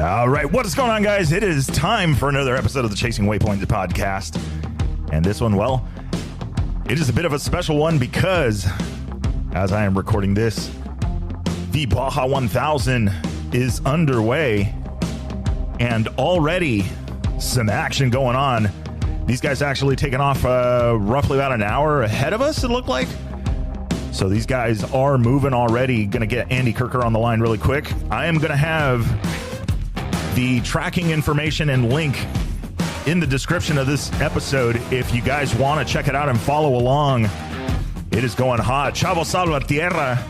All right, what is going on, guys? It is time for another episode of the Chasing Waypoints podcast. And this one, well, it is a bit of a special one because, as I am recording this, the Baja 1000 is underway and already some action going on. These guys actually taking off roughly about an hour ahead of us, it looked like. So these guys are moving already. Going to get Andy Kirker on the line really quick. I am going to have the tracking information and link in the description of this episode if you guys want to check it out and follow along. It is going hot. Chavo Salvatierra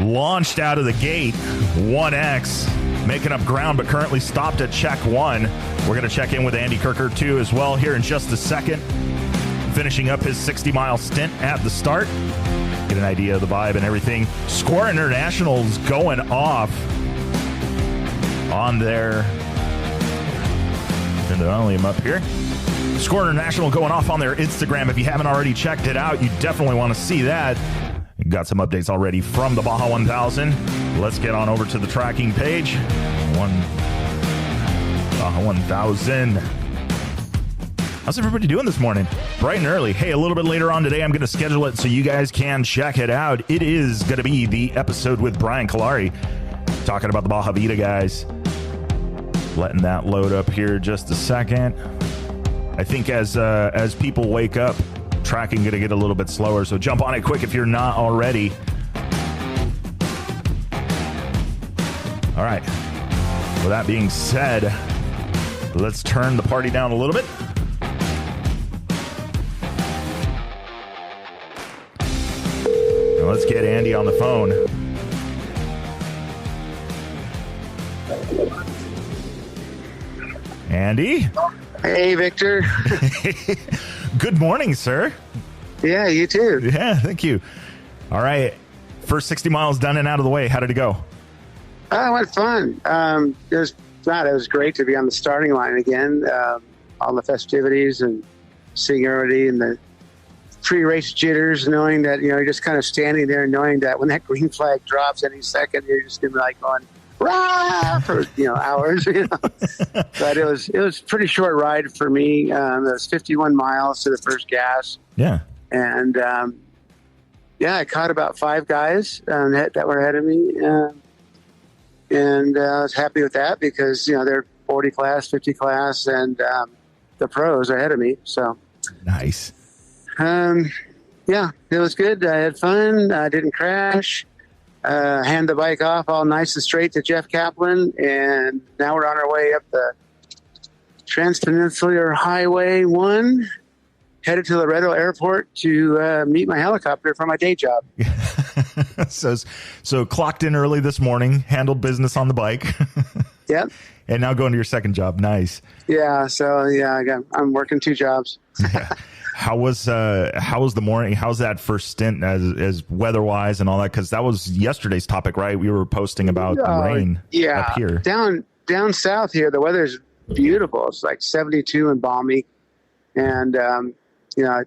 launched out of the gate, 1X, making up ground, but currently stopped at check 1. We're going to check in with Andy Kirker, too, as well here in just a second. Finishing up his 60-mile stint at the start. Get an idea of the vibe and everything. Square International's going off on their... Turn the volume up here. Score International going off on their Instagram. If you haven't already checked it out, you definitely want to see that. Got some updates already from the Baja 1000. Let's get on over to the tracking page. Baja 1000. How's everybody doing this morning? Bright and early. Hey, a little bit later on today, I'm going to schedule it so you guys can check it out. It is going to be the episode with Brian Kalari, talking about the Baja Vida guys. Letting that load up here just a second. I think as people wake up, tracking going to get a little bit slower, so jump on it quick if you're not already. All right. With that being said, let's turn the party down a little bit. Now let's get Andy on the phone. Andy? Hey, Victor. Good morning, sir. Yeah, you too. Yeah, thank you. All right. First 60 miles done and out of the way. How did it go? Oh, what fun. It was great to be on the starting line again. All the festivities and seeing everybody and the pre-race jitters, knowing that, you're just kind of standing there knowing that when that green flag drops any second, you're just going to be like going, rah, for, hours, But it was a pretty short ride for me. It was 51 miles to the first gas. Yeah. And, I caught about 5 guys that were ahead of me. And I was happy with that because, they're 40 class, 50 class, and the pros are ahead of me. So nice. It was good. I had fun. I didn't crash. Hand the bike off all nice and straight to Jeff Kaplan. And now we're on our way up the Transpeninsular Highway 1, headed to Laredo Airport to meet my helicopter for my day job. So clocked in early this morning, handled business on the bike. Yep. And now going to your second job. Nice. Yeah. So I'm working 2 jobs. Yeah. How was the morning? How's that first stint as weather-wise and all that? Because that was yesterday's topic, right? We were posting about the rain up here. Down south here, the weather's beautiful. It's like 72 and balmy. And, I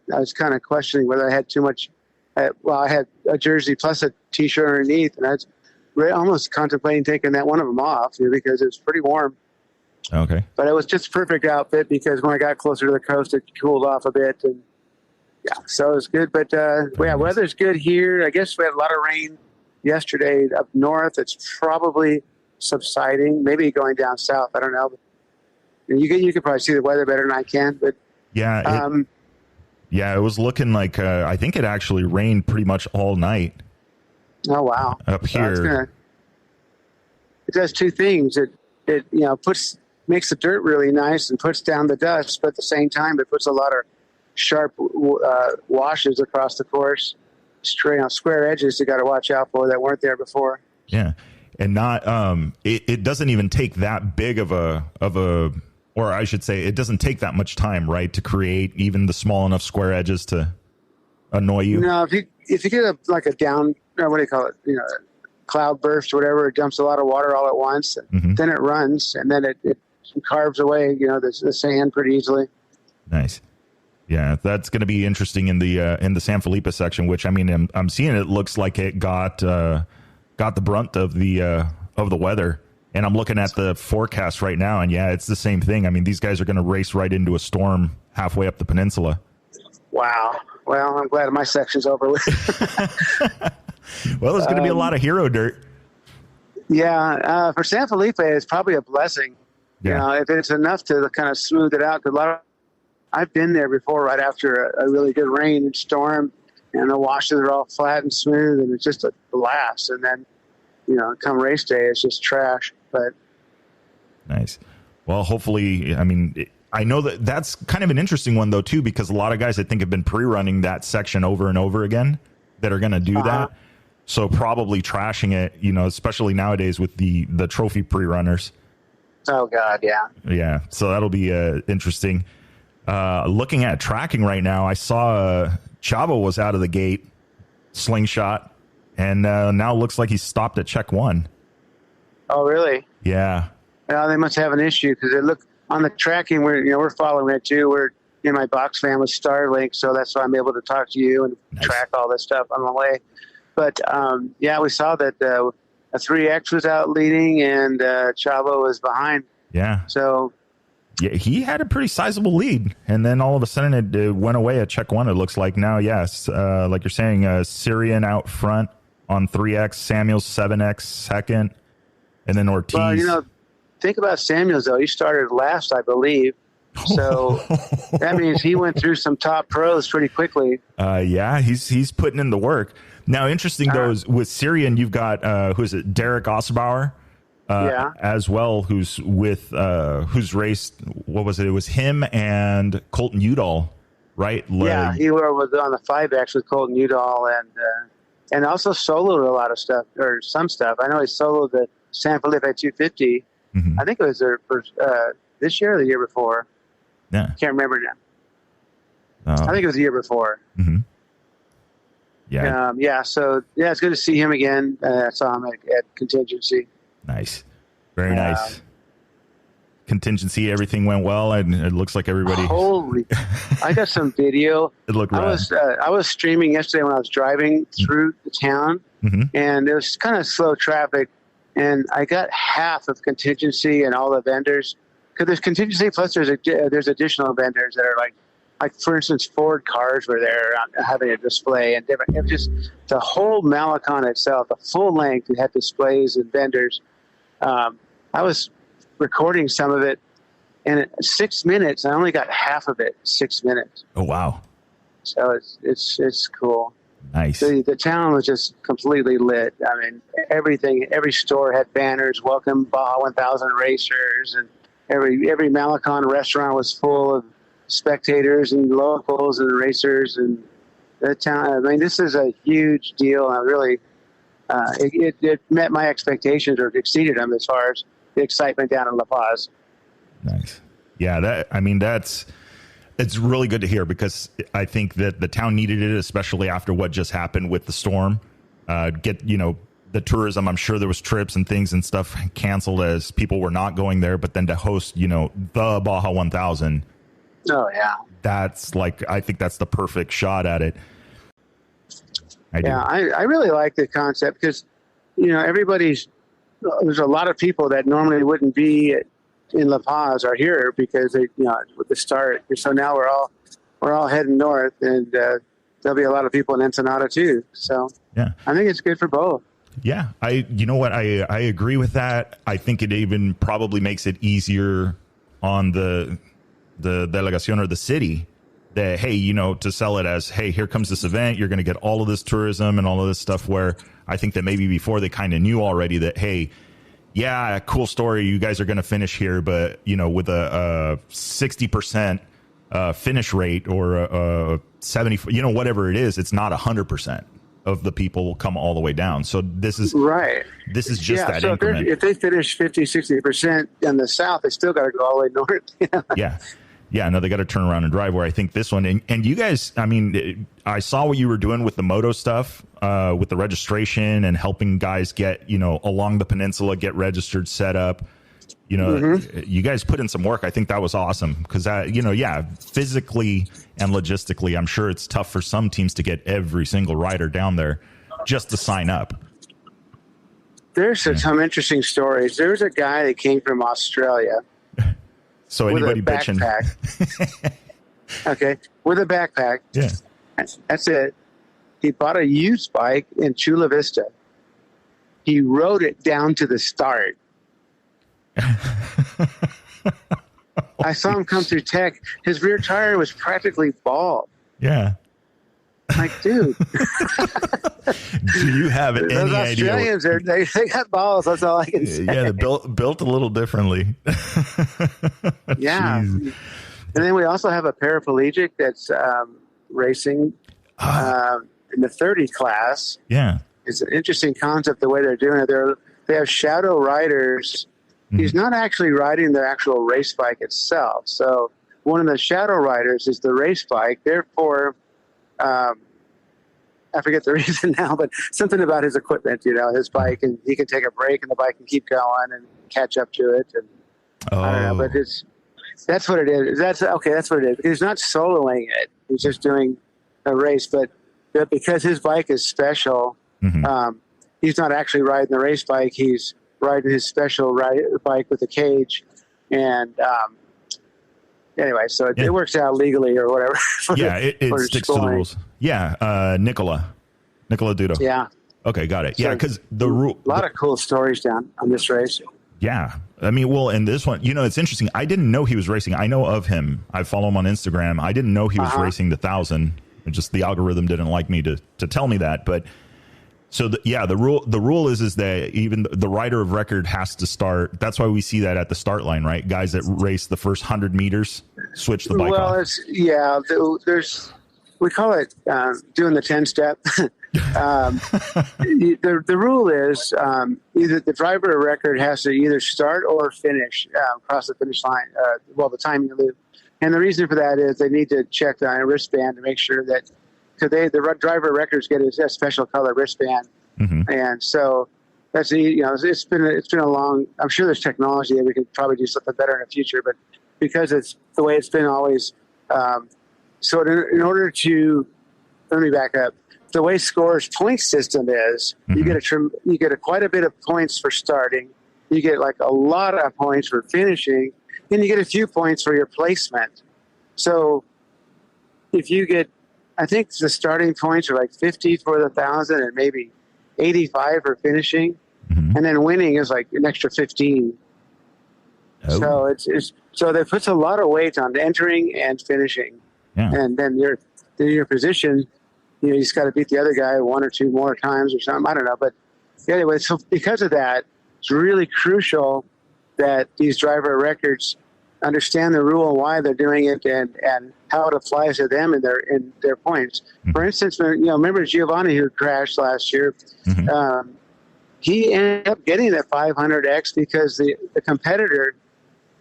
was kind of questioning whether I had too much. I had a jersey plus a T-shirt underneath, and I was almost contemplating taking that one of them off because it was pretty warm. Okay. But it was just a perfect outfit because when I got closer to the coast, it cooled off a bit. And so it was good. But weather's good here. I guess we had a lot of rain yesterday up north. It's probably subsiding, maybe going down south. I don't know. But you could probably see the weather better than I can. But it was looking like I think it actually rained pretty much all night. Oh, wow. Up here. It does 2 things. It makes the dirt really nice and puts down the dust, but at the same time, it puts a lot of sharp washes across the course, straight square edges you got to watch out for that weren't there before. Yeah, and not it doesn't even take that big of a, or I should say, it doesn't take that much time, right, to create even the small enough square edges to annoy you. No, if you get a down, or what do you call it? Cloud burst or whatever, it dumps a lot of water all at once. Mm-hmm. Then it runs, and then it carves away, the sand pretty easily. Nice. Yeah, that's going to be interesting in the San Felipe section, which I'm seeing it looks like it got the brunt of the weather And I'm looking at the forecast right now, and yeah, it's the same thing. I mean, these guys are going to race right into a storm halfway up the peninsula. Wow. Well, I'm glad my section's over with. Well, there's going to be a lot of hero dirt. Yeah. For San Felipe, it's probably a blessing. Yeah. You know, if it's enough to kind of smooth it out. I've been there before right after a really good rain and storm, and the washes are all flat and smooth, and it's just a blast. And then, you know, come race day, it's just trash. But nice. Well, hopefully, I mean, I know that's kind of an interesting one, though, too, because a lot of guys, I think, have been pre-running that section over and over again that are going to do that. So probably trashing it, you know, especially nowadays with the trophy pre-runners. Oh, God, yeah. Yeah, so that'll be interesting. Looking at tracking right now, I saw Chavo was out of the gate, slingshot, and now it looks like he's stopped at check 1. Oh, really? Yeah. Well, they must have an issue because they look on the tracking. We're following it too. We're in my box fan with Starlink, so that's why I'm able to talk to you and track all this stuff on the way. But yeah, we saw that a 3X was out leading and Chavo was behind. Yeah. So yeah, he had a pretty sizable lead, and then all of a sudden it went away at check 1. It looks like now, yes, like you're saying, Syrian out front on 3X, Samuels 7X second. And then Ortiz. Well, you know, think about Samuels, though. He started last, I believe. So that means he went through some top pros pretty quickly. Yeah, he's putting in the work. Now, interesting, though, is with Syrian, you've got, who is it, Derek Osbauer as well, who's raced, what was it? It was him and Colton Udall, right? Yeah, he was on the 5X with Colton Udall and also soloed a lot of stuff, or some stuff. I know he soloed the San Felipe 250. I think it was their first, this year or the year before. Yeah. Can't remember now. I think it was the year before. Yeah. Yeah. So, yeah, it's good to see him again. I saw him at contingency. Nice. Very nice. Contingency, everything went well, and it looks like everybody. Holy! I got some video. It looked rad. I was streaming yesterday when I was driving through the town, and it was kind of slow traffic, and I got half of contingency and all the vendors, because there's contingency plus there's additional vendors that are like for instance, Ford cars were there having a display and different. It was just the whole Malecon itself, the full length. It had displays and vendors. I was recording some of it, and in 6 minutes, I only got half of it. 6 minutes. Oh wow! So it's cool. Nice. The town was just completely lit. I mean, everything. Every store had banners, welcome Baja 1000 racers, and every Malecon restaurant was full of spectators and locals and racers. And the town. I mean, this is a huge deal. I really, it met my expectations or exceeded them as far as the excitement down in La Paz. Nice. Yeah, it's really good to hear, because I think that the town needed it, especially after what just happened with the storm. The tourism, I'm sure there was trips and things and stuff canceled as people were not going there, but then to host, the Baja 1000. Oh, yeah. I think that's the perfect shot at it. I really like the concept because, there's a lot of people that normally wouldn't be in La Paz are here because they, with the start. So now we're all heading north, and there'll be a lot of people in Ensenada too. So yeah, I think it's good for both. Yeah, I agree with that. I think it even probably makes it easier on the delegación or the city that, hey, to sell it as, hey, here comes this event. You're going to get all of this tourism and all of this stuff, where I think that maybe before they kind of knew already that, hey, yeah, cool story. You guys are going to finish here, but, with a 60% finish rate or a 70, whatever it is, it's not 100% of the people will come all the way down. So this is right. This is just that increment. If they finish 50, 60% in the south, they still got to go all the way north. Yeah. Yeah, no, they got to turn around and drive, where I think this one, and you guys, I mean, I saw what you were doing with the Moto stuff, with the registration and helping guys get, along the peninsula, get registered, set up. You guys put in some work. I think that was awesome, because physically and logistically, I'm sure it's tough for some teams to get every single rider down there just to sign up. There's some interesting stories. There's a guy that came from Australia. So anybody with a bitching? Backpack. Okay, with a backpack. Yeah. That's it. He bought a used bike in Chula Vista. He rode it down to the start. I saw him come through tech. His rear tire was practically bald. Yeah. Like, dude. Do you have any Those idea? Australians, they got balls. That's all I can say. Yeah, they're built a little differently. Yeah. Jeez. And then we also have a paraplegic that's racing in the 30 class. Yeah. It's an interesting concept the way they're doing it. They have shadow riders. Mm-hmm. He's not actually riding the actual race bike itself. So one of the shadow riders is the race bike. Therefore, I forget the reason now, but something about his equipment, his bike, and he can take a break and the bike can keep going and catch up to it. And I don't know, but that's what it is. That's what it is. He's not soloing it. He's just doing a race, but because his bike is special, mm-hmm. He's not actually riding the race bike. He's riding his special bike with a cage. And anyway, so it works out legally or whatever. It sticks to the rules. Yeah, Nicola Dudo. Yeah. Okay, got it. So yeah, because the rule. A lot of cool stories down on this race. Yeah. I mean, well, and this one, it's interesting. I didn't know he was racing. I know of him. I follow him on Instagram. I didn't know he was racing the 1,000. Just the algorithm didn't like me to tell me that. But so the rule is that even the rider of record has to start. That's why we see that at the start line, right? Guys that race the first 100 meters switch the bike off. There's we call it doing the 10-step. The rule is either the driver of record has to either start or finish across the finish line. The timing loop. And the reason for that is they need to check the wristband to make sure that the driver of records get a special color wristband, mm-hmm. and so that's it's been a long. I'm sure there's technology that we could probably do something better in the future, but because it's the way it's been always. So in order to, let me back up. The way Score's point system is, mm-hmm. you get quite a bit of points for starting. You get like a lot of points for finishing. Then you get a few points for your placement. So if you get, I think the starting points are like 50 for the 1,000 and maybe 85 for finishing. Mm-hmm. And then winning is like an extra 15. Oh. So so that puts a lot of weight on entering and finishing. Yeah. And then your position, you just got to beat the other guy one or two more times or something. I don't know. But anyway, so because of that, it's really crucial that these driver records understand the rule and why they're doing it and how it applies to them and their points. Mm-hmm. For instance, remember Giovanni who crashed last year? Mm-hmm. He ended up getting that 500X because the competitor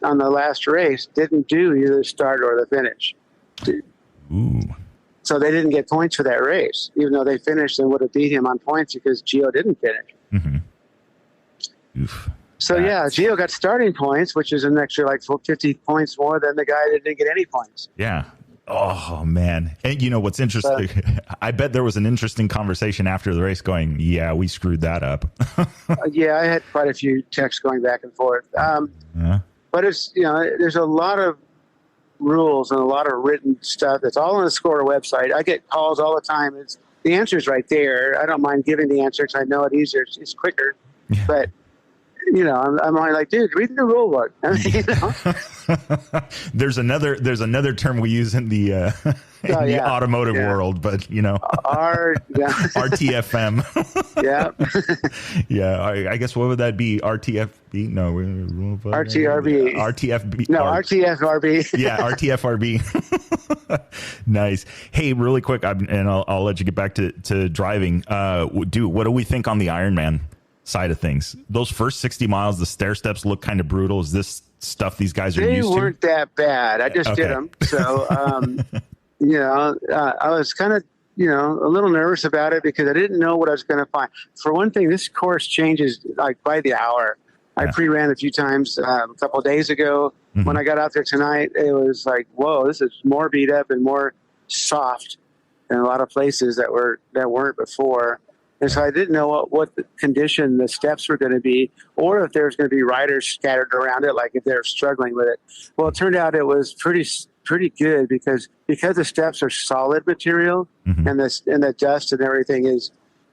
on the last race didn't do either the start or the finish. Ooh. So they didn't get points for that race, even though they finished and would have beat him on points because Gio didn't finish. Mm-hmm. Oof. So, Gio got starting points, which is an extra like 50 points more than the guy that didn't get any points. Yeah. Oh, man. And what's interesting, I bet there was an interesting conversation after the race going, yeah, we screwed that up. I had quite a few texts going back and forth. But it's, there's a lot of rules and a lot of written stuff. It's all on the Score website. I get calls all the time. The answer's right there. I don't mind giving the answer because I know it easier. It's quicker. Yeah. But I'm like, dude, read the rule book. There's another term we use in the the automotive world, but RTFM. I guess what would that be? RTFB? No, RTRB. RTFB. No, RTFRB. Yeah, RTFRB. Nice. Hey, really quick, and I'll let you get back to driving. What do we think on the Ironman side of things? Those first 60 miles, the stair steps look kind of brutal. Is this stuff these guys are used to? They weren't that bad. I just did them. So, I was kind of, a little nervous about it because I didn't know what I was going to find. For one thing, this course changes like by the hour. I pre-ran a few times a couple of days ago. Mm-hmm. When I got out there tonight, it was like, whoa, this is more beat up and more soft in a lot of places that weren't before. And so I didn't know what the condition the steps were going to be, or if there was going to be riders scattered around it, like if they're struggling with it. Well, it turned out it was pretty good because the steps are solid material, and the dust and everything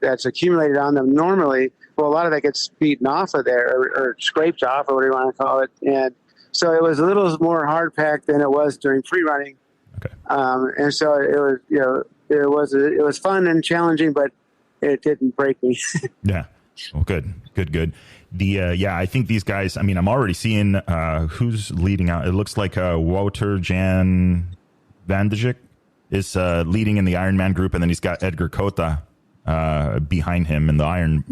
that's accumulated on them normally. Well, a lot of that gets beaten off of there or scraped off or whatever you want to call it. And so it was a little more hard packed than it was during free running. Okay. And so it was fun and challenging, but it didn't break me. Yeah. Well, good. I think these guys, I mean, I'm already seeing who's leading out. It looks like Wouter Jan van de Dijk is leading in the Ironman group, and then he's got Edgar Cota behind him in the Iron.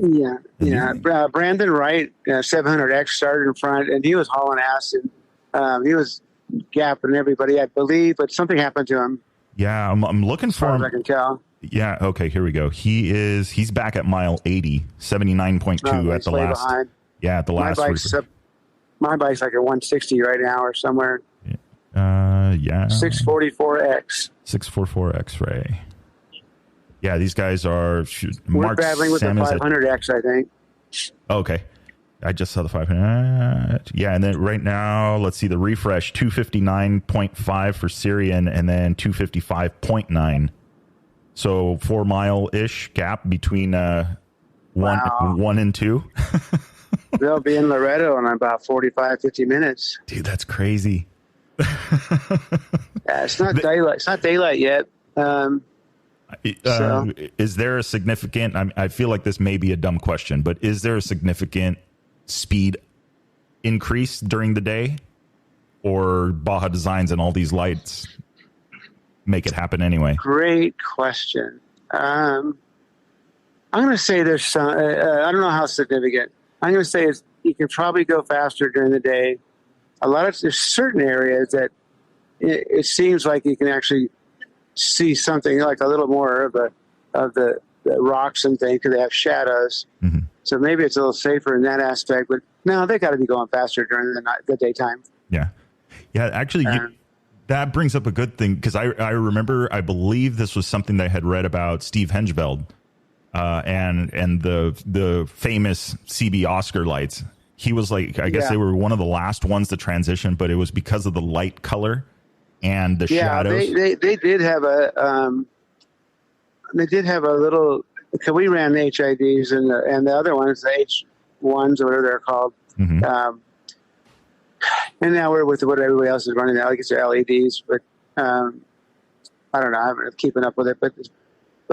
Yeah. Brandon Wright, 700X started in front, and he was hauling ass, and he was gapping everybody, I believe, but something happened to him. Yeah, I'm looking for him. As I can tell. Yeah, okay, here we go. He's back at mile 80, 79.2 at the last. Behind. Yeah, at the last. My bike's like at 160 right now or somewhere. Yeah. 644X. 644 X-ray. Yeah, these guys are... We're battling with the 500X, I think. Okay. I just saw the 500. Yeah, and then right now, let's see the refresh, 259.5 for Syrian, and then 255.9. So 4 mile-ish gap between one and two. They'll be in Loretto in about 45, 50 minutes. Dude, that's crazy. Yeah, it's not daylight. It's not daylight yet. Is there a significant? I feel like this may be a dumb question, but is there a significant speed increase during the day, or Baja Designs and all these lights make it happen anyway? Great question. I'm going to say there's some. I don't know how significant. I'm going to say you can probably go faster during the day. There's certain areas that it seems like you can actually see something like a little more of the rocks and things because they have shadows. Mm-hmm. So maybe it's a little safer in that aspect. But no, they got to be going faster during the daytime. Yeah. Actually, that brings up a good thing because I remember, I believe this was something that I had read about Steve Hengeveld and the famous CB Oscar lights. He was like, I guess they were one of the last ones to transition, but it was because of the light color and the shadows. They did have a little, because we ran the HIDs and the other ones, the H1s or whatever they're called. Mm-hmm. And now we're with what everybody else is running. I guess they're LEDs, but I don't know. I haven't been keeping up with it, but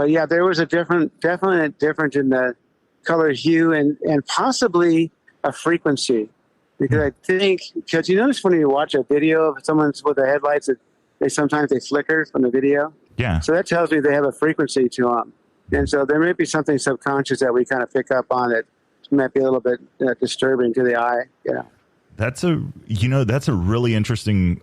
yeah, there was definitely a difference in the color hue and possibly a frequency, because I think, because you notice when you watch a video of someone's with the headlights, they sometimes flicker from the video. Yeah. So that tells me they have a frequency to them, and so there may be something subconscious that we kind of pick up on that might be a little bit disturbing to the eye. Yeah. That's a really interesting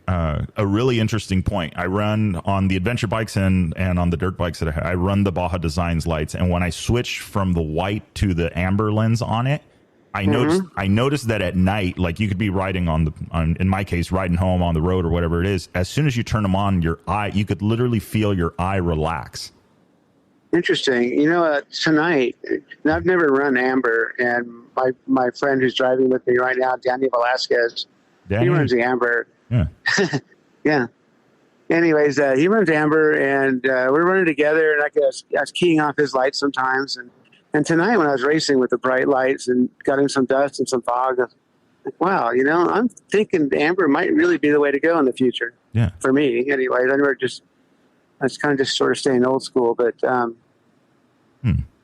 point. I run on the adventure bikes and on the dirt bikes that I run the Baja Designs lights, and when I switch from the white to the amber lens on it, I noticed that at night, like you could be riding in my case, riding home on the road or whatever it is. As soon as you turn them on, you could literally feel your eye relax. Interesting. Tonight, and I've never run amber, and my friend who's driving with me right now, Danny Velasquez, he runs the amber. Yeah. Yeah. Anyways, he runs amber, and we're running together, and I was keying off his lights sometimes, and tonight when I was racing with the bright lights and got in some dust and some fog, I was like, wow, I'm thinking amber might really be the way to go in the future. Yeah. For me, anyways. I was kind of just sort of staying old school, but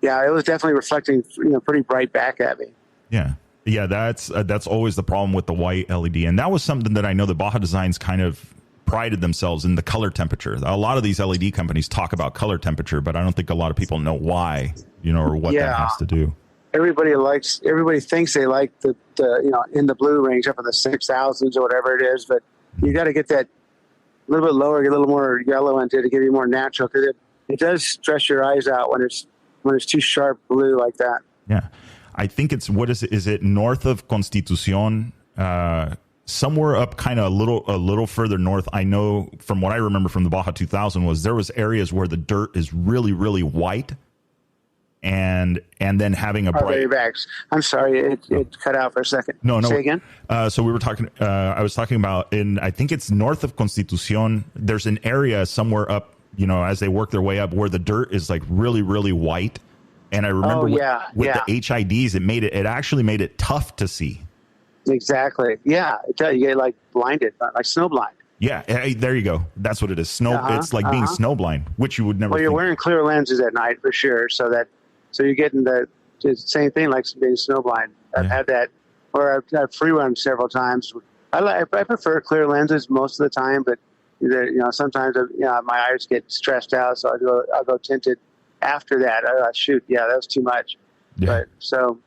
yeah, it was definitely reflecting, pretty bright back at me. Yeah. Yeah, that's always the problem with the white LED. And that was something that I know the Baja Designs kind of prided themselves in, the color temperature. A lot of these LED companies talk about color temperature, but I don't think a lot of people know why, or what that has to do. Everybody thinks they like the in the blue range up in the 6,000s or whatever it is, but you got to get that a little bit lower, get a little more yellow into it to give you more natural, because it does stress your eyes out when it's too sharp blue like that. Yeah. I think it's, is it north of Constitucion, somewhere up kind of a little further north. I know from what I remember from the Baja 2000 was there was areas where the dirt is really, really white. and then having a bright. I'm sorry, it cut out for a second. No. Say again. So we were talking. I was talking about I think it's north of Constitucion. There's an area somewhere up, as they work their way up, where the dirt is like really, really white. And I remember with the HIDs, it actually made it tough to see. Exactly. Yeah, you get like blinded, like snowblind. Yeah, there you go. That's what it is. It's like being snowblind, which you would never. Well, you're wearing clear lenses at night for sure, so you're getting the same thing like being snowblind. I've had that, or I've free run several times. I prefer clear lenses most of the time, but sometimes my eyes get stressed out, so I'll go tinted after that. Shoot, that was too much. Yeah. But so.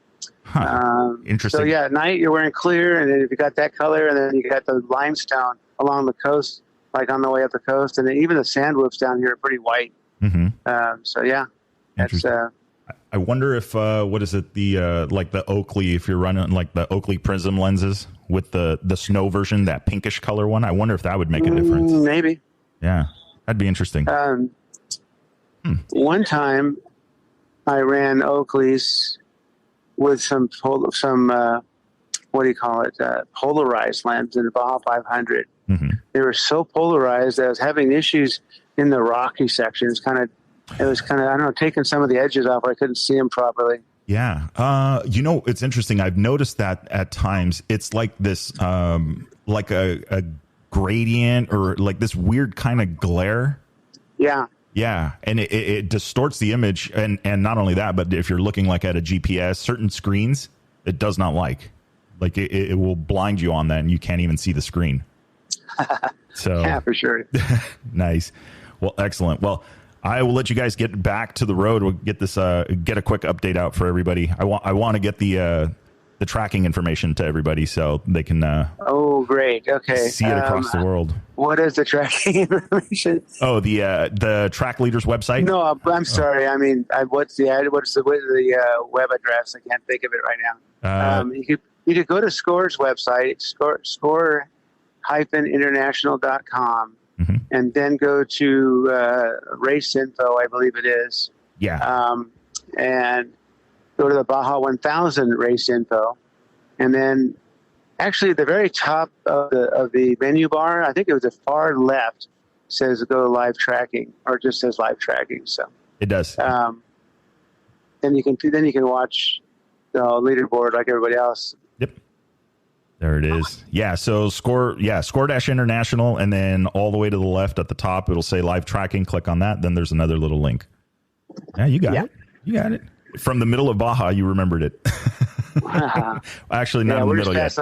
Interesting. So at night you're wearing clear, and then if you got that color, and then you got the limestone along the coast, like on the way up the coast, and then even the sand whoops down here are pretty white. Mm-hmm. That's. I wonder if what is it, the like the Oakley, if you're running like the Oakley Prism lenses with the snow version, that pinkish color one. I wonder if that would make a difference. Maybe. Yeah, that'd be interesting. One time, I ran Oakleys with some what do you call it? Polarized lens in the Baja 500. Mm-hmm. They were so polarized that I was having issues in the rocky sections. It was kind of I don't know, taking some of the edges off where I couldn't see them properly. Yeah. It's interesting. I've noticed that at times it's like this, like a gradient or like this weird kind of glare. Yeah. Yeah, and it distorts the image, and not only that, but if you're looking like at a GPS, certain screens, it does not like it will blind you on that, and you can't even see the screen. So yeah, for sure. Nice. Well, excellent. Well, I will let you guys get back to the road. We'll get this get a quick update out for everybody. I want to get the tracking information to everybody so they can great. Okay. See it across the world. What is the tracking information? Oh, the track leaders website. No, I'm sorry. I mean, what's the web address? I can't think of it right now. You could go to Score's website, score-international.com, mm-hmm. and then go to race info, I believe it is. Yeah. And go to the Baja 1000 race info, and then actually at the very top of the menu bar, I think it was the far left, says go to live tracking, or just says live tracking. So it does. Then you can watch the leaderboard like everybody else. Yep. There it is. Yeah. So score-international, and then all the way to the left at the top, it'll say live tracking. Click on that. Then there's another little link. Yeah, you got it. You got it. From the middle of Baja, you remembered it. Actually, not in the middle yet.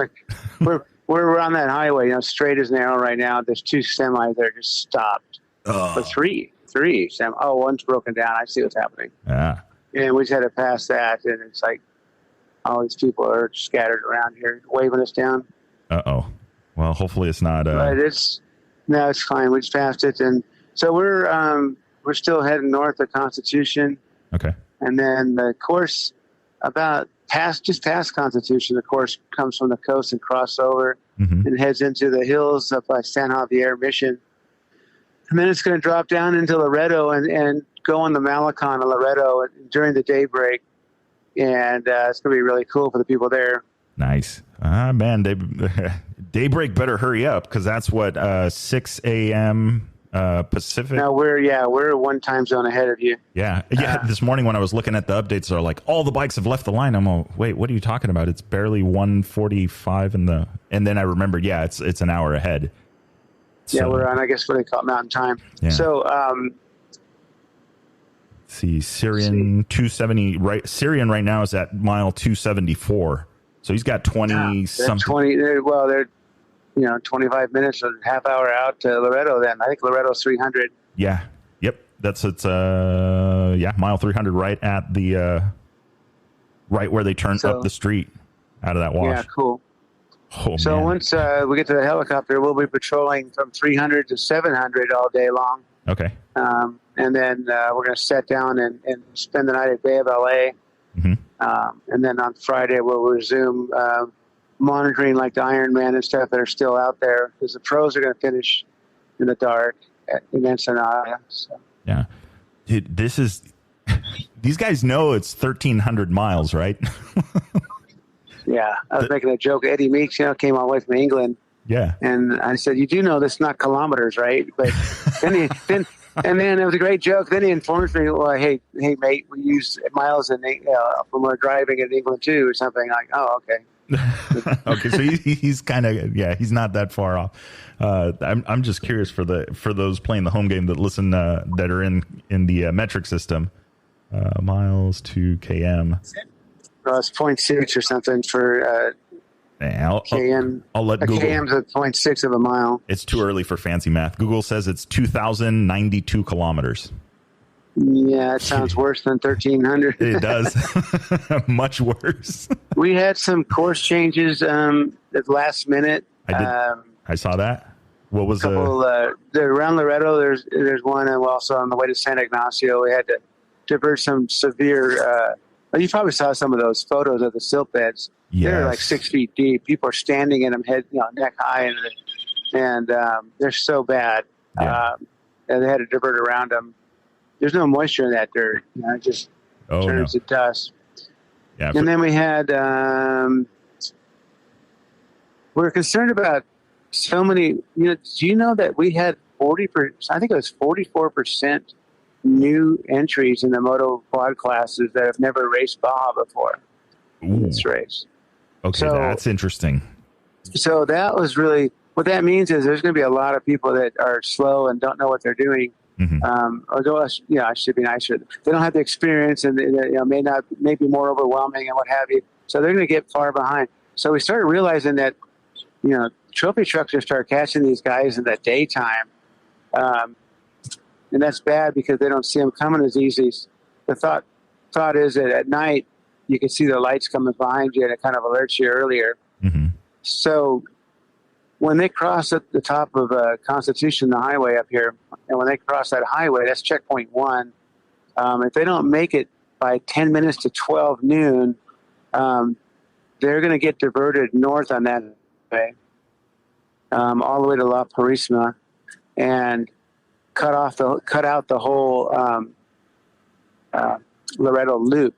We're on that highway, straight as narrow right now. There's two semis that are just stopped. But three semis. Oh, one's broken down. I see what's happening. Yeah. And we just had to pass that, and it's like all these people are scattered around here waving us down. Uh-oh. Well, hopefully it's not. But it's fine. We just passed it, and so we're still heading north of Constitution. Okay. And then the course just past Constitution, the course comes from the coast and crosses over mm-hmm. and heads into the hills up by San Javier Mission. And then it's going to drop down into Loreto and go on the Malecon of Loreto during the daybreak. And it's going to be really cool for the people there. Nice. Man, daybreak better hurry up, because that's what, 6 a.m. Pacific. No, we're one time zone ahead of you. Yeah. This morning when I was looking at the updates, they're like, all the bikes have left the line. I'm like, wait, what are you talking about? It's barely 1:45 and then I remembered, it's an hour ahead. So, yeah, we're on, I guess, what they call Mountain Time. Yeah. So, see, Syrian 270, right? Syrian right now is at mile 274. So he's got 20 something. They're 25 minutes or half hour out to Loreto then. I think Loreto's 300. Yeah. Yep. Mile 300 right at the, right where they turn up the street out of that wash. Yeah, cool. Oh, so man. Once we get to the helicopter, we'll be patrolling from 300 to 700 all day long. Okay. And then we're going to set down and spend the night at Bay of LA. Mm-hmm. And then on Friday, we'll resume monitoring like the Ironman and stuff that are still out there, because the pros are going to finish in the dark in Ensenada. So. Yeah. Dude, this these guys know it's 1,300 miles, right? Yeah, I was making a joke. Eddie Meeks, came all the way from England. Yeah. And I said, you do know this is not kilometers, right? But then it was a great joke. Then he informs me, well, hey, mate, we use miles when we're driving in England too, or something. Like, oh, okay. Okay, so he's kind of he's not that far off. I'm just curious for those playing the home game that listen that are in the metric system, miles to km. It's 0.6 or something for km. I'll let Google. KM's at 0.6 of a mile. It's too early for fancy math. Google says it's 2,092 kilometers. Yeah, it sounds worse than 1,300. It does. Much worse. We had some course changes at the last minute. I saw that. What was around Loretto? There's one, and also on the way to San Ignacio, we had to divert some severe. You probably saw some of those photos of the silt beds. Yes. They're like 6 feet deep. People are standing in them, neck high, and they're so bad. Yeah. And they had to divert around them. There's no moisture in that dirt. It just turns to dust. Yeah. And then we had. We're concerned about so many. Do you know that we had 40%? I think it was 44% new entries in the Moto quad classes that have never raced Baja before. In this race. Okay, so that's interesting. So that was really what that means is there's going to be a lot of people that are slow and don't know what they're doing. Although I should be nicer. They don't have the experience, and may be more overwhelming and what have you. So they're going to get far behind. So we started realizing that trophy trucks are start catching these guys in the daytime. And that's bad because they don't see them coming as easy. The thought is that at night you can see the lights coming behind you, and it kind of alerts you earlier. Mm-hmm. So when they cross at the top of Constitution, the highway up here, and when they cross that highway, that's checkpoint 1. If they don't make it by 10 minutes to 12 noon, they're going to get diverted north on that way, all the way to La Purisima, and cut out the whole Loretto loop.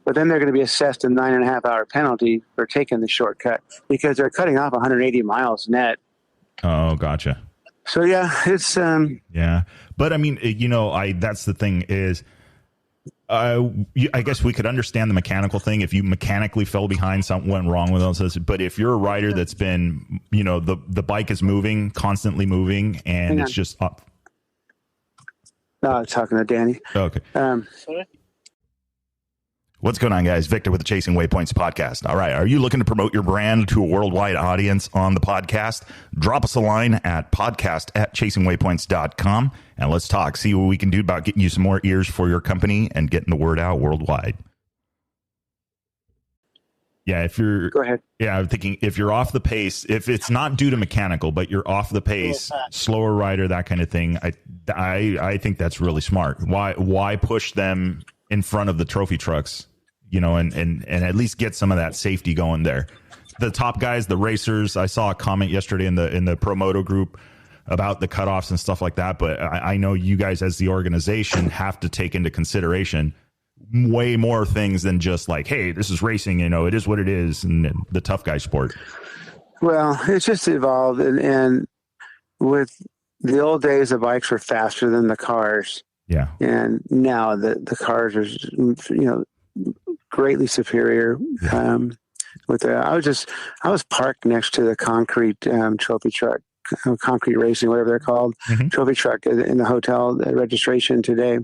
But then they're going to be assessed a 9.5-hour penalty for taking the shortcut because they're cutting off 180 miles net. Oh, gotcha. So it's yeah. But I mean, that's the thing is, I guess we could understand the mechanical thing. If you mechanically fell behind, something went wrong with us. But if you're a rider that's been, the bike is moving, constantly moving, and it's just up. No, I'm talking to Danny. Okay. Sorry? What's going on, guys? Victor with the Chasing Waypoints podcast. All right. Are you looking to promote your brand to a worldwide audience on the podcast? Drop us a line at podcast@chasingwaypoints.com and let's talk. See what we can do about getting you some more ears for your company and getting the word out worldwide. Yeah, Go ahead. Yeah, I'm thinking if you're off the pace, if it's not due to mechanical, but you're off the pace, slower rider, that kind of thing, I think that's really smart. Why push them in front of the trophy trucks, and at least get some of that safety going there. The top guys, the racers, I saw a comment yesterday in the Pro Moto group about the cutoffs and stuff like that. But I know you guys as the organization have to take into consideration way more things than just like, hey, this is racing, it is what it is, and the tough guy sport. Well, it's just evolved, and with the old days, the bikes were faster than the cars. Yeah. And now the cars are, greatly superior. Yeah. I was parked next to the concrete trophy truck, concrete racing, whatever they're called, trophy truck in the hotel registration today.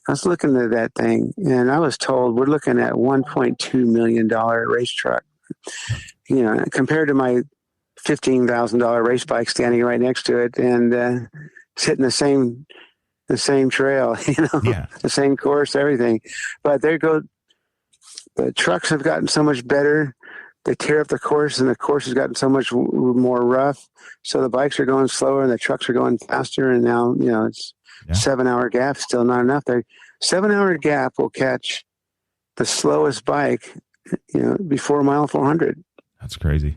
I was looking at that thing, and I was told we're looking at $1.2 million race truck. Compared to my $15,000 race bike standing right next to it, and it's hitting the same trail, the same course, everything. But the trucks have gotten so much better. They tear up the course, and the course has gotten so much more rough. So the bikes are going slower and the trucks are going faster. And now, it's 7-hour gap, still not enough. The 7-hour gap will catch the slowest bike, before mile 400. That's crazy.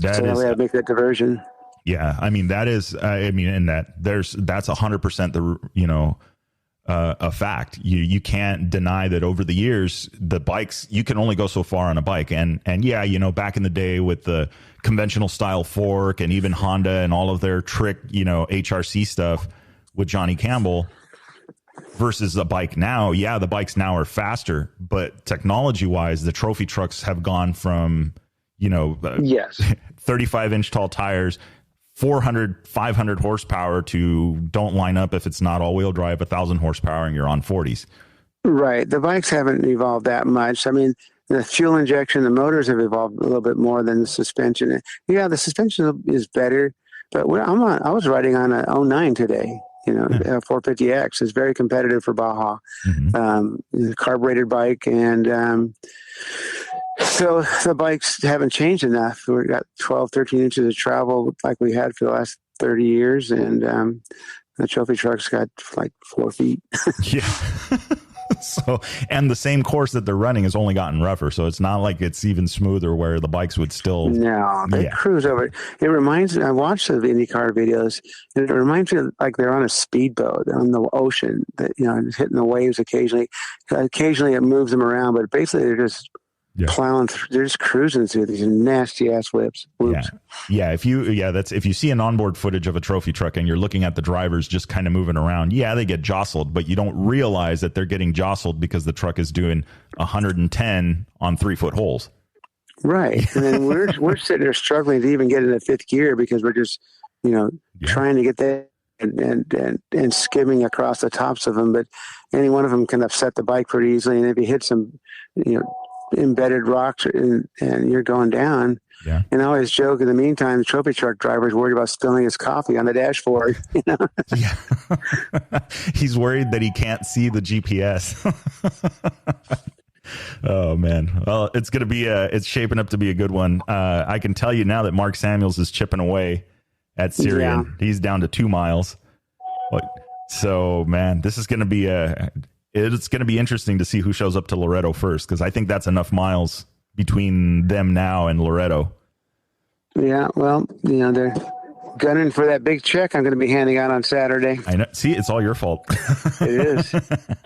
We had to make that diversion. Yeah, I mean that's 100% a fact. You can't deny that over the years, the bikes, you can only go so far on a bike. And yeah, you know, back in the day with the conventional style fork and even Honda and all of their trick, you know, HRC stuff with Johnny Campbell versus the bike now. Yeah, the bikes now are faster, but technology wise, the trophy trucks have gone from, you know, yes, 35-inch tall tires, 400, 500 horsepower to don't line up if it's not all-wheel drive, 1,000 horsepower, and you're on 40s. Right. The bikes haven't evolved that much. I mean, the fuel injection, the motors have evolved a little bit more than the suspension. Yeah, the suspension is better, but I was riding on a 09 today. You know, 450X is very competitive for Baja. Carbureted bike, and so the bikes haven't changed enough. We've got 12, 13 inches of travel like we had for the last 30 years, and the trophy truck's got like 4 feet. Yeah. So, and the same course that they're running has only gotten rougher, so it's not like it's even smoother where the bikes would still. No, they cruise over. It reminds me. I watched the IndyCar videos, and it reminds me like they're on a speedboat on the ocean. That, you know, hitting the waves occasionally. Occasionally, it moves them around, but basically they're just plowing through. They're just cruising through these nasty ass whips. Yeah. If you see an onboard footage of a trophy truck and you're looking at the drivers just kind of moving around, they get jostled, but you don't realize that they're getting jostled because the truck is doing 110 on 3-foot holes. Right. And then we're sitting there struggling to even get into fifth gear because we're just, you know, trying to get that and skimming across the tops of them. But any one of them can upset the bike pretty easily. And if you hit some, you know, embedded rocks and you're going down. Yeah. And I always joke, in the meantime, the trophy truck driver is worried about spilling his coffee on the dashboard. You know? Yeah. He's worried that he can't see the GPS. Oh man. Well, it's going to be it's shaping up to be a good one. I can tell you now that Mark Samuels is chipping away at Syrian. Yeah. He's down to 2 miles. So man, this is going to be it's going to be interesting to see who shows up to Loreto first, because I think that's enough miles between them now and Loreto. Yeah, well, you know, they're gunning for that big check I'm going to be handing out on Saturday. I know. See, it's all your fault. It is.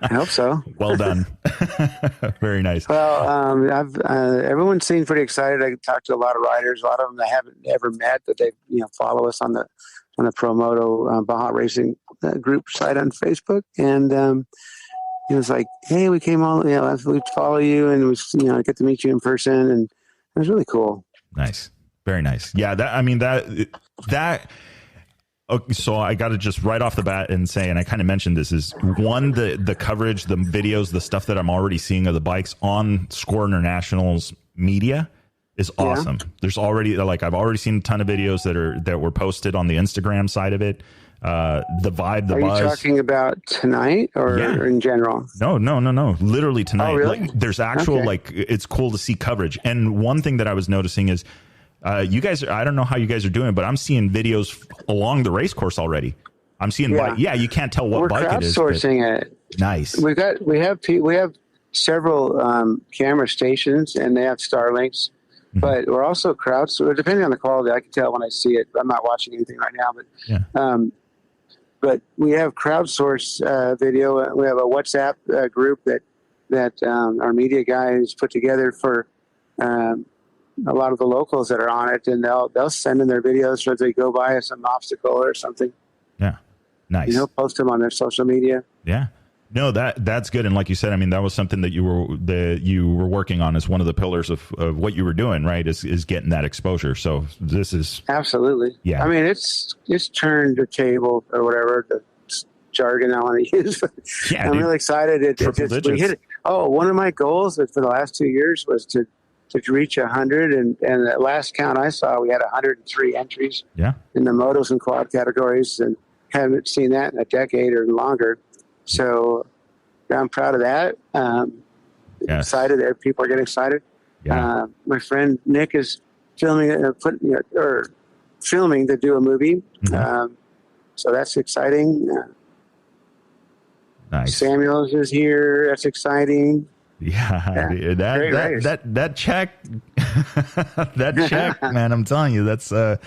I hope so. Well done. Very nice. Well, everyone seemed pretty excited. I talked to a lot of riders. A lot of them I haven't ever met, but they follow us on the Pro Moto Baja Racing group site on Facebook, and it was like, hey, we came all, we follow you, and we, get to meet you in person, and it was really cool. Nice. Very nice. Yeah. Okay, so I got to just right off the bat and say, and I kind of mentioned this, is one, the coverage, the videos, the stuff that I'm already seeing of the bikes on Score International's media is awesome. Yeah. There's already, I've already seen a ton of videos that were posted on the Instagram side of it. The vibe, the buzz. Are you talking about tonight or in general? No. Literally tonight. Oh, really? There's actual, it's cool to see coverage. And one thing that I was noticing is, you guys, I don't know how you guys are doing, but I'm seeing videos along the race course already. I'm seeing bike. Yeah, you can't tell what bike it is. We're crowdsourcing it. Nice. We have several camera stations, and they have Starlinks. Mm-hmm. But we're also depending on the quality, I can tell when I see it. I'm not watching anything right now, but we have crowdsource video. We have a WhatsApp group that our media guys put together for a lot of the locals that are on it, and they'll send in their videos as they go by some obstacle or something. Yeah, nice. Post them on their social media. Yeah. No, that's good. And like you said, I mean, that was something that you were working on as one of the pillars of what you were doing, right? Is getting that exposure. So this is absolutely. Yeah. I mean, it's turned the table or whatever the jargon I want to use. Yeah, I'm really excited. We hit it. Oh, one of my goals for the last 2 years was to reach 100, and the last count I saw, we had 103 entries. Yeah. In the motos and quad categories, and haven't seen that in a decade or longer. So I'm proud of that. Excited that people are getting excited. Yeah. My friend Nick is filming to do a movie. Mm-hmm. So that's exciting. Nice. Samuels is here. That's exciting. Yeah. That check, man, I'm telling you, that's had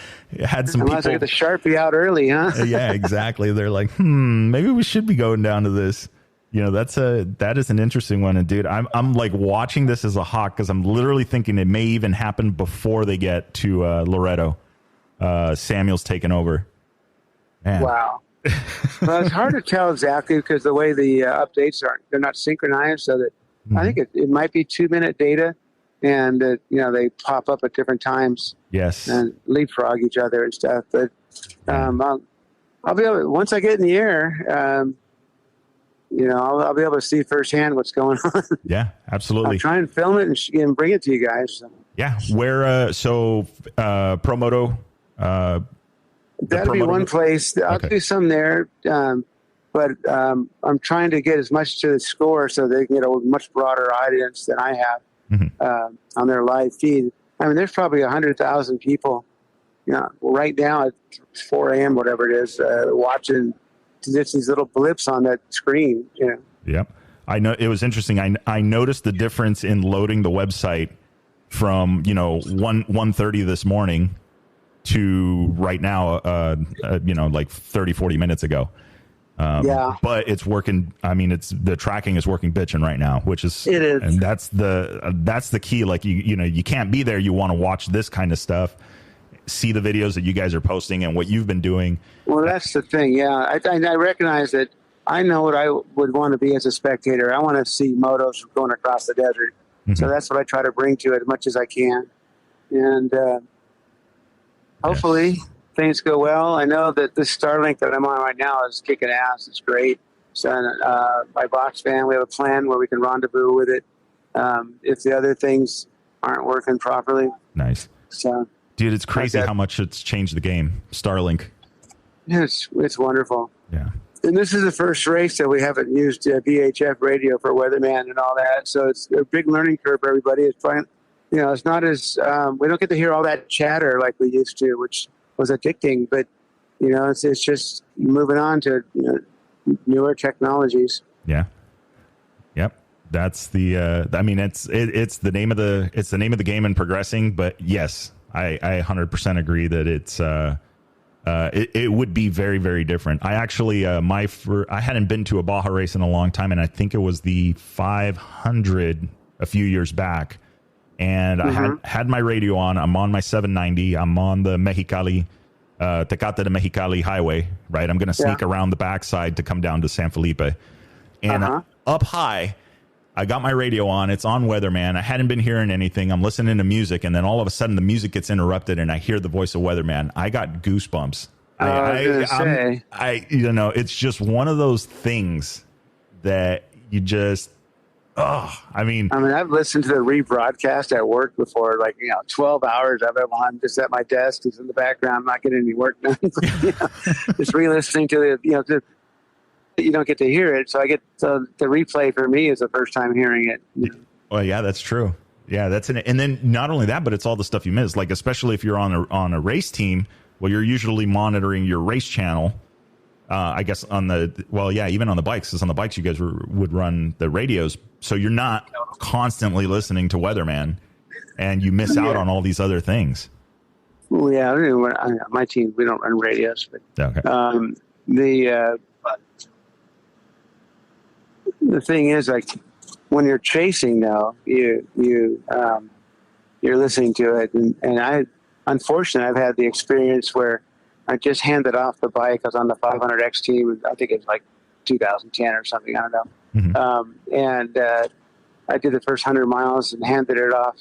some Unless people. I get the Sharpie out early, huh? Yeah, exactly. They're like, maybe we should be going down to this. that is an interesting one. And dude, I'm like watching this as a hawk because I'm literally thinking it may even happen before they get to Loreto. Samuel's taken over. Man. Wow. Well, it's hard to tell exactly because the way the updates they're not synchronized, so that I think it might be 2-minute data, and they pop up at different times. Yes. And leapfrog each other and stuff. But I'll be able, once I get in the air, I'll be able to see firsthand what's going on. Yeah, absolutely. I'll try and film it and bring it to you guys. So. Yeah. Where, Pro Moto, that'll be one place. I'll do some there. But I'm trying to get as much to the score so they can get a much broader audience than I have on their live feed. I mean, there's probably 100,000 people, right now at 4 a.m., whatever it is, watching just these little blips on that screen. Yep. I know it was interesting. I noticed the difference in loading the website from 1:30 this morning to right now, like 30-40 minutes ago. But it's working. I mean, the tracking is working bitchin' right now, which is it is, and that's the key. Like you can't be there. You want to watch this kind of stuff, see the videos that you guys are posting and what you've been doing. Well, that's the thing. Yeah, I recognize that. I know what I would want to be as a spectator. I want to see motos going across the desert. So that's what I try to bring to it as much as I can, and hopefully. Yes. Things go well. I know that this Starlink that I'm on right now is kicking ass. It's great. So my box fan, we have a plan where we can rendezvous with it if the other things aren't working properly. Nice. So, dude, it's crazy how much it's changed the game. Starlink. It's wonderful. Yeah. And this is the first race that we haven't used VHF radio for weatherman and all that. So it's a big learning curve for everybody. It's fine. It's not as we don't get to hear all that chatter like we used to, which was addicting, but it's just moving on to newer technologies. Yeah. Yep. That's the it's the name of the game and progressing. But yes, I 100% agree that it's it would be very, very different. I actually I hadn't been to a Baja race in a long time, and I think it was the 500 a few years back. And I had my radio on. I'm on my 790. I'm on the Mexicali, Tecate de Mexicali highway, right? I'm going to sneak around the backside to come down to San Felipe. And up high, I got my radio on. It's on Weatherman. I hadn't been hearing anything. I'm listening to music. And then all of a sudden, the music gets interrupted, and I hear the voice of Weatherman. I got goosebumps. It's just one of those things that you just... I mean, I've listened to the rebroadcast at work before, 12 hours of it while I'm just at my desk. It's in the background, not getting any work done. Just re-listening to it, you don't get to hear it. So I get the replay for me is the first time hearing it. Well, yeah, that's true. Yeah, and then not only that, but it's all the stuff you miss. Like, especially if you're on a race team, well, you're usually monitoring your race channel. I guess even on the bikes, because on the bikes you guys would run the radios, so you're not constantly listening to Weatherman, and you miss out on all these other things. Well, yeah, my team, we don't run radios, but the thing is, like, when you're chasing, though, you're listening to it, and unfortunately, I've had the experience where I just handed off the bike. I was on the 500X team. I think it was like 2010 or something. I don't know. And I did the first 100 miles and handed it off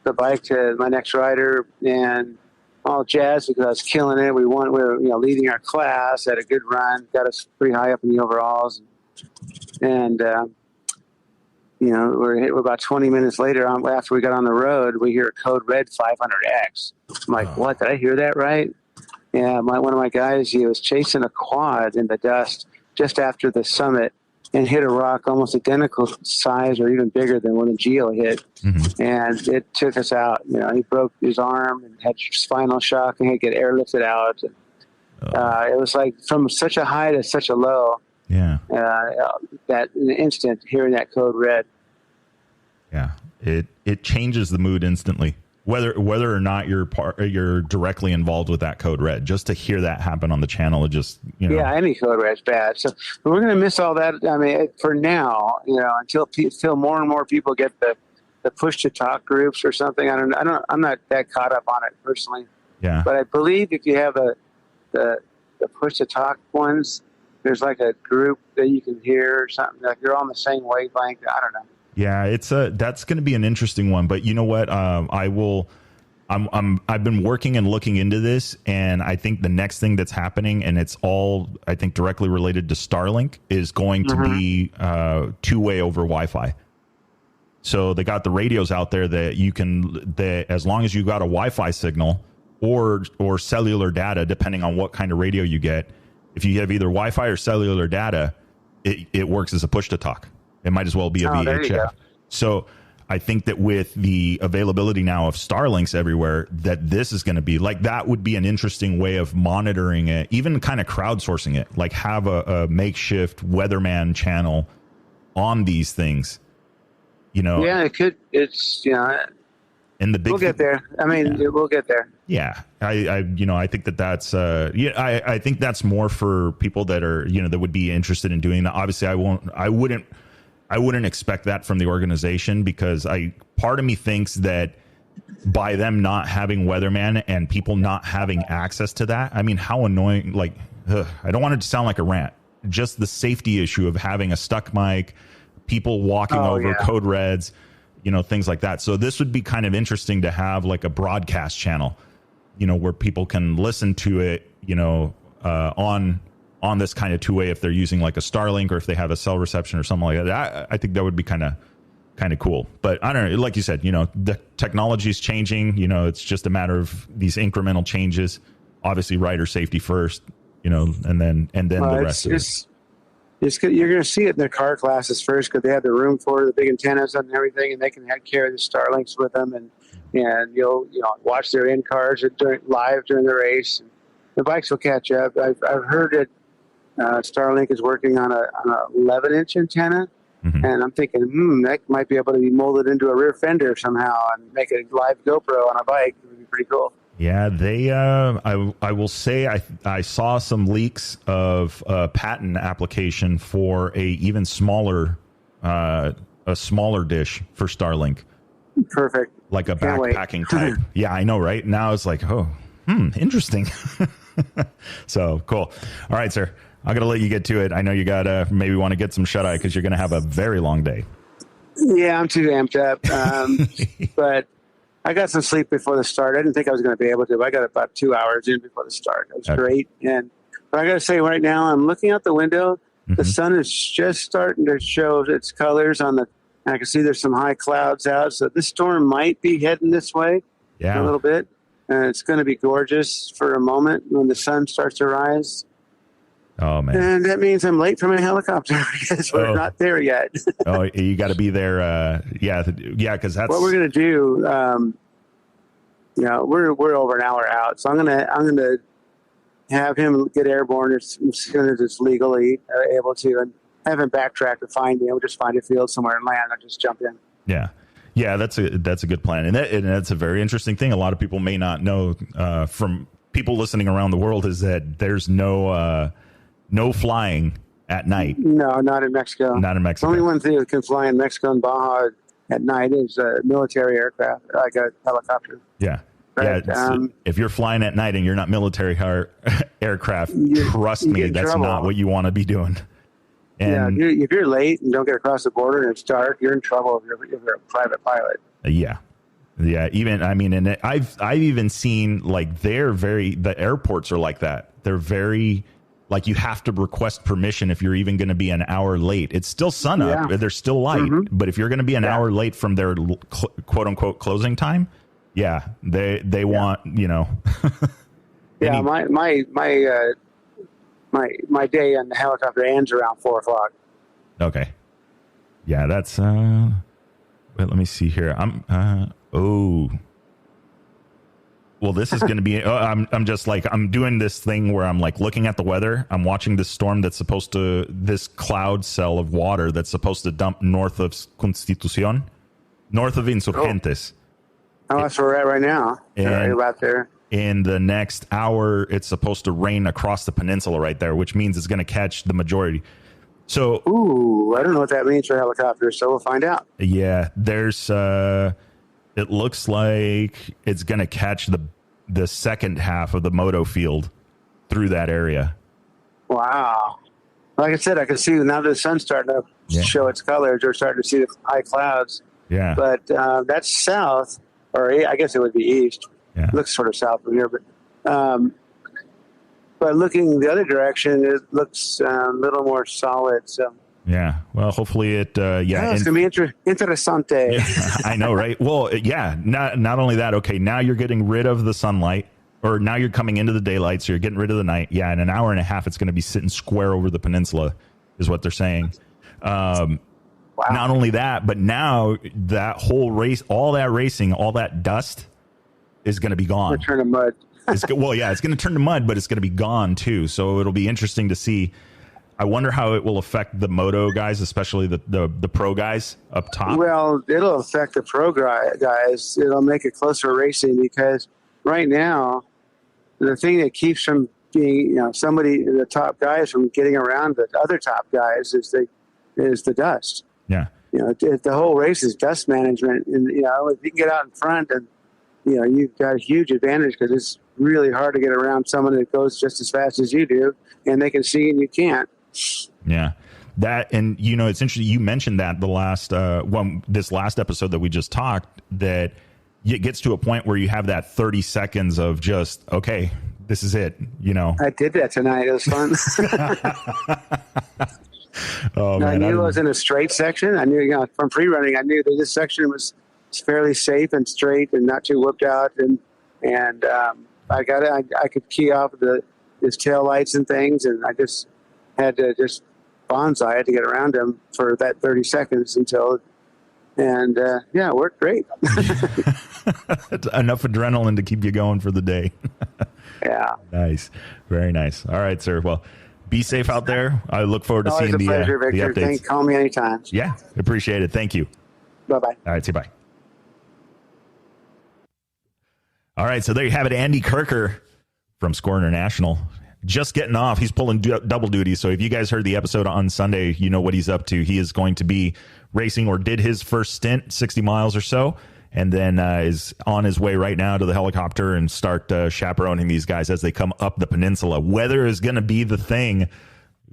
the bike to my next rider, and all jazzed because I was killing it. We were leading our class, had a good run, got us pretty high up in the overalls, and we're about 20 minutes later after we got on the road, we hear code red 500X. I'm like, what? Did I hear that right? Yeah, one of my guys, he was chasing a quad in the dust just after the summit and hit a rock almost identical size or even bigger than one the Geo hit. And it took us out. He broke his arm and had spinal shock and had to get airlifted out. It was like from such a high to such a low. Yeah. That in an instant, hearing that code red. Yeah. It changes the mood instantly. whether or not you're directly involved with that code red, just to hear that happen on the channel, it just, Yeah, any code red's bad. So we're going to miss all that. I mean, for now, until more and more people get the push to talk groups or something. I'm not that caught up on it personally. Yeah. But I believe if you have the push to talk ones, there's like a group that you can hear or something, like you're on the same wavelength. I don't know. Yeah, that's going to be an interesting one. But you know what? I've been working and looking into this, and I think the next thing that's happening, and it's all, I think, directly related to Starlink, is going to be two-way over Wi-Fi. So they got the radios out there that as long as you got a Wi-Fi signal or cellular data, depending on what kind of radio you get, if you have either Wi-Fi or cellular data, it works as a push to talk. It might as well be a VHF. So I think that with the availability now of Starlinks everywhere, that this is going to be like, that would be an interesting way of monitoring it, even kind of crowdsourcing it, like have a makeshift weatherman channel on these things, Yeah, it could. It's, and we'll get there. I mean, we'll get there. Yeah. I think that's, I think that's more for people that are, that would be interested in doing that. Obviously I wouldn't expect that from the organization, because part of me thinks that by them not having weatherman and people not having access to that, I mean, how annoying, like, I don't want it to sound like a rant, just the safety issue of having a stuck mic, people walking over code reds, things like that. So this would be kind of interesting to have like a broadcast channel, where people can listen to it, on this kind of two-way, if they're using like a Starlink or if they have a cell reception or something like that. I think that would be kind of cool. But I don't know, like you said, the technology is changing, it's just a matter of these incremental changes, obviously rider safety first, and then the rest of it. You're going to see it in their car classes first, because they have the room for the big antennas and everything, and they can carry the Starlinks with them, and you'll watch their in cars live during the race. And the bikes will catch up. I've heard that Starlink is working on an 11-inch antenna, and I'm thinking, that might be able to be molded into a rear fender somehow and make a live GoPro on a bike. It would be pretty cool. Yeah, they. I will say I saw some leaks of a patent application for a even smaller, a smaller dish for Starlink. Perfect. Like a backpacking type. Yeah, I know, right? Now it's like, interesting. So cool. All right, sir. I'm gonna let you get to it. I know you gotta maybe want to get some shut eye because you're gonna have a very long day. Yeah, I'm too amped up. But I got some sleep before the start. I didn't think I was going to be able to, but I got about 2 hours in before the start. It was great. But I got to say, right now, I'm looking out the window. The sun is just starting to show its colors I can see there's some high clouds out. So this storm might be heading this way a little bit. And it's going to be gorgeous for a moment when the sun starts to rise. Oh, man. And that means I'm late for my helicopter because we're not there yet. You got to be there. Because that's what we're going to do. We're over an hour out, so I'm gonna have him get airborne as soon as it's legally able to, and have him backtrack to find me. We'll just find a field somewhere and land. I'll just jump in. Yeah, that's a good plan, and that's a very interesting thing. A lot of people may not know from people listening around the world is that there's no flying at night. No, not in Mexico. Not in Mexico. The only one thing that can fly in Mexico and Baja at night is a military aircraft, like a helicopter. Yeah. But, if you're flying at night and you're not military aircraft, trust me, that's trouble. Not what you want to be doing. And if you're late and don't get across the border and it's dark, you're in trouble if you're a private pilot. Yeah. And I've even seen like the airports are like that. They're very like you have to request permission if you're even going to be an hour late. It's still sun up. Yeah. There's still light. But if you're going to be an hour late from their quote unquote closing time, they want, Yeah, my day on the helicopter ends around 4:00. Okay. Yeah, that's wait, let me see here. Well, this is going to be, I'm just like, I'm doing this thing where I'm like looking at the weather. I'm watching this storm this cloud cell of water that's supposed to dump north of Constitucion, north of Insurgentes. Oh, that's where we're at right now. Right about there. In the next hour, it's supposed to rain across the peninsula right there, which means it's going to catch the majority. So, ooh, I don't know what that means for helicopters, so we'll find out. Yeah, there's. It looks like it's going to catch the second half of the Moto field through that area. Wow. Like I said, I can see now the sun's starting to show its colors. We're starting to see the high clouds. Yeah. But that's south, or I guess it would be east. Yeah. It looks sort of south from here. But looking the other direction, it looks a little more solid. So. Yeah. Well, hopefully it. It's going to be interessante. Yeah, I know, right? Well, yeah. Not only that. Okay, now you're getting rid of the sunlight, or now you're coming into the daylight, so you're getting rid of the night. Yeah, in an hour and a half, it's going to be sitting square over the peninsula, is what they're saying. Wow. Not only that, but now that whole race, all that racing, all that dust is going to be gone. Turn to mud. It's going to turn to mud, but it's going to be gone too. So it'll be interesting to see. I wonder how it will affect the Moto guys, especially the pro guys up top. Well, it'll affect the pro guys. It'll make it closer racing because right now, the thing that keeps from being, the top guys from getting around the other top guys is the dust. Yeah. The whole race is dust management. And, if you can get out in front and, you've got a huge advantage because it's really hard to get around someone that goes just as fast as you do and they can see and you can't. Yeah. That, and it's interesting. You mentioned that this last episode that we just talked, that it gets to a point where you have that 30 seconds of just, okay, this is it. I did that tonight. It was fun. Oh, man, I knew I was in a straight section. I knew, from pre-running, I knew that this section was fairly safe and straight and not too whooped out. And I could key off his tail lights and things, and I just had to bonsai it to get around him for that 30 seconds it worked great. Enough adrenaline to keep you going for the day. Yeah. Nice. Very nice. All right, sir. Well, be safe out there. I look forward to Always seeing a pleasure, Victor. the updates. Call me anytime. Yeah, appreciate it. Thank you. Bye-bye. All right, say bye. All right, so there you have it. Andy Kirker from Score International. Just getting off. He's pulling double duty. So if you guys heard the episode on Sunday, you know what he's up to. He is going to be racing, or did his first stint, 60 miles or so, and then is on his way right now to the helicopter and start chaperoning these guys as they come up the peninsula. Weather is going to be the thing.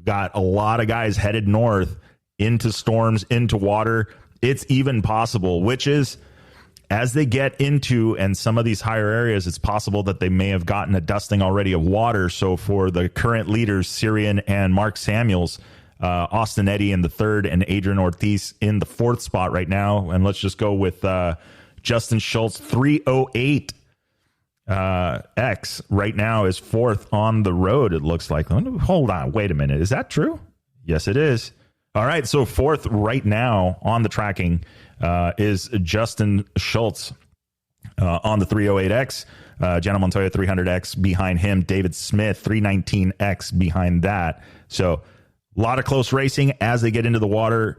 Got a lot of guys headed north into storms, into water. It's even possible, which is, as they get into and some of these higher areas, it's possible that they may have gotten a dusting already of water. So for the current leaders, Syrian and Mark Samuels, Austin Eddy in the third, and Adrian Ortiz in the fourth spot right now. And let's just go with Justin Schultz, 308 X right now is fourth on the road, it looks like. Hold on, wait a minute. Is that true? Yes, it is. All right, so fourth right now on the tracking is Justin Schultz on the 308X. Jenna Montoya 300X behind him. David Smith 319X behind that. So a lot of close racing as they get into the water.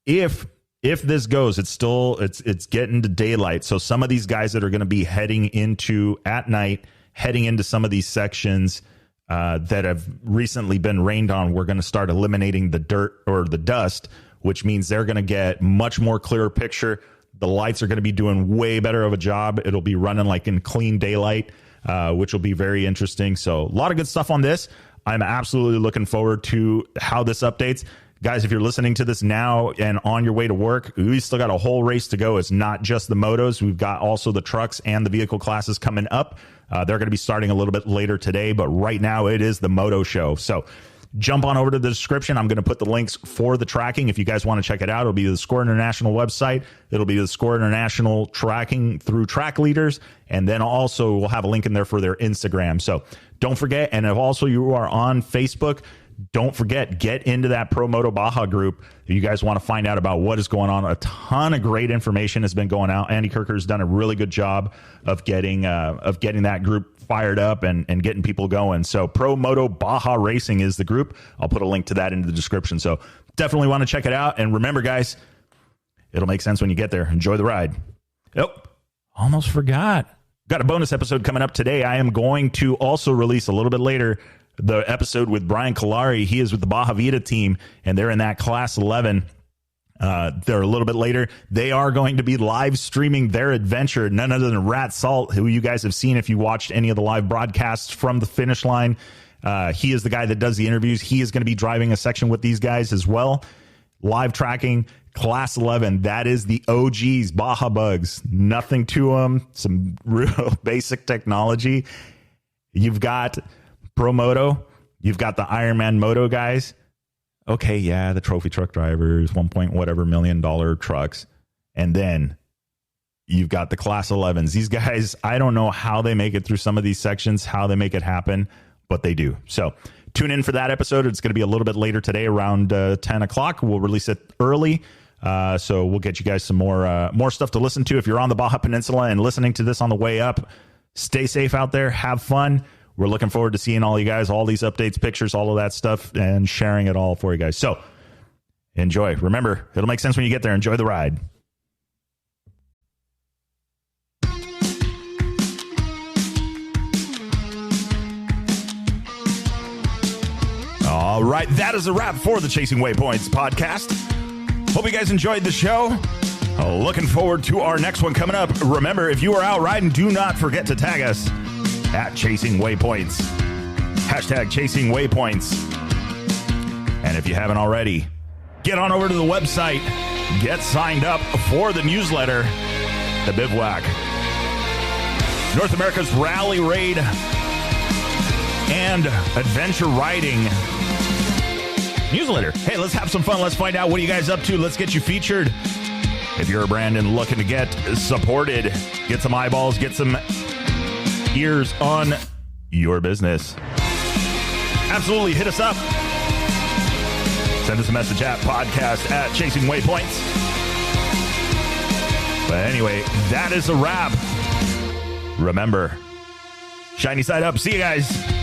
If this goes, it's getting to daylight. So some of these guys that are going to be heading into at night, heading into some of these sections that have recently been rained on, we're going to start eliminating the dirt or the dust, which means they're going to get much more clearer picture. The lights are going to be doing way better of a job. It'll be running like in clean daylight, which will be very interesting. So a lot of good stuff on this. I'm absolutely looking forward to how this updates. Guys, if you're listening to this now and on your way to work, we still got a whole race to go. It's not just the motos. We've got also the trucks and the vehicle classes coming up. They're going to be starting a little bit later today, but right now it is the Moto show. So jump on over to the description. I'm going to put the links for the tracking. If you guys want to check it out, it'll be the Score International website. It'll be the Score International tracking through track leaders. And then also we'll have a link in there for their Instagram. So don't forget. And if also you are on Facebook, don't forget, get into that Pro Moto Baja group. If you guys want to find out about what is going on, a ton of great information has been going out. Andy Kirker has done a really good job of getting that group fired up and getting people going. So Pro Moto Baja Racing is the group. I'll put a link to that into the description. So definitely want to check it out. And remember, guys, it'll make sense when you get there. Enjoy the ride. Yep. almost forgot. Got a bonus episode coming up today. I am going to also release a little bit later the episode with Brian Kalari. He is with the Baja Vida team, and they're in that Class 11. They're a little bit later. They are going to be live streaming their adventure. None other than Rat Salt, who you guys have seen if you watched any of the live broadcasts from the finish line. He is the guy that does the interviews. He is going to be driving a section with these guys as well. Live tracking Class 11. That is the OGs, Baja Bugs. Nothing to them. Some real basic technology. You've got Pro Moto. You've got the Ironman Moto guys. Okay, yeah, the trophy truck drivers, $1 million trucks. And then you've got the Class 11s. These guys, I don't know how they make it through some of these sections, how they make it happen, but they do. So tune in for that episode. It's going to be a little bit later today, around 10 o'clock. We'll release it early. So we'll get you guys some more stuff to listen to. If you're on the Baja Peninsula and listening to this on the way up, stay safe out there. Have fun. We're looking forward to seeing all you guys, all these updates, pictures, all of that stuff, and sharing it all for you guys. So enjoy. Remember, it'll make sense when you get there. Enjoy the ride. All right, that is a wrap for the Chasing Waypoints podcast. Hope you guys enjoyed the show. Looking forward to our next one coming up. Remember, if you are out riding, do not forget to tag us at Chasing Waypoints. Hashtag Chasing Waypoints. And if you haven't already, get on over to the website. Get signed up for the newsletter, The Bivouac. North America's rally raid and adventure riding newsletter. Hey, let's have some fun. Let's find out what you guys up to. Let's get you featured. If you're a brand and looking to get supported, get some eyeballs, get some ears on your business. Absolutely, hit us up. Send us a message at podcast at Chasing Waypoints. But anyway, that is a wrap. Remember, shiny side up. See you guys.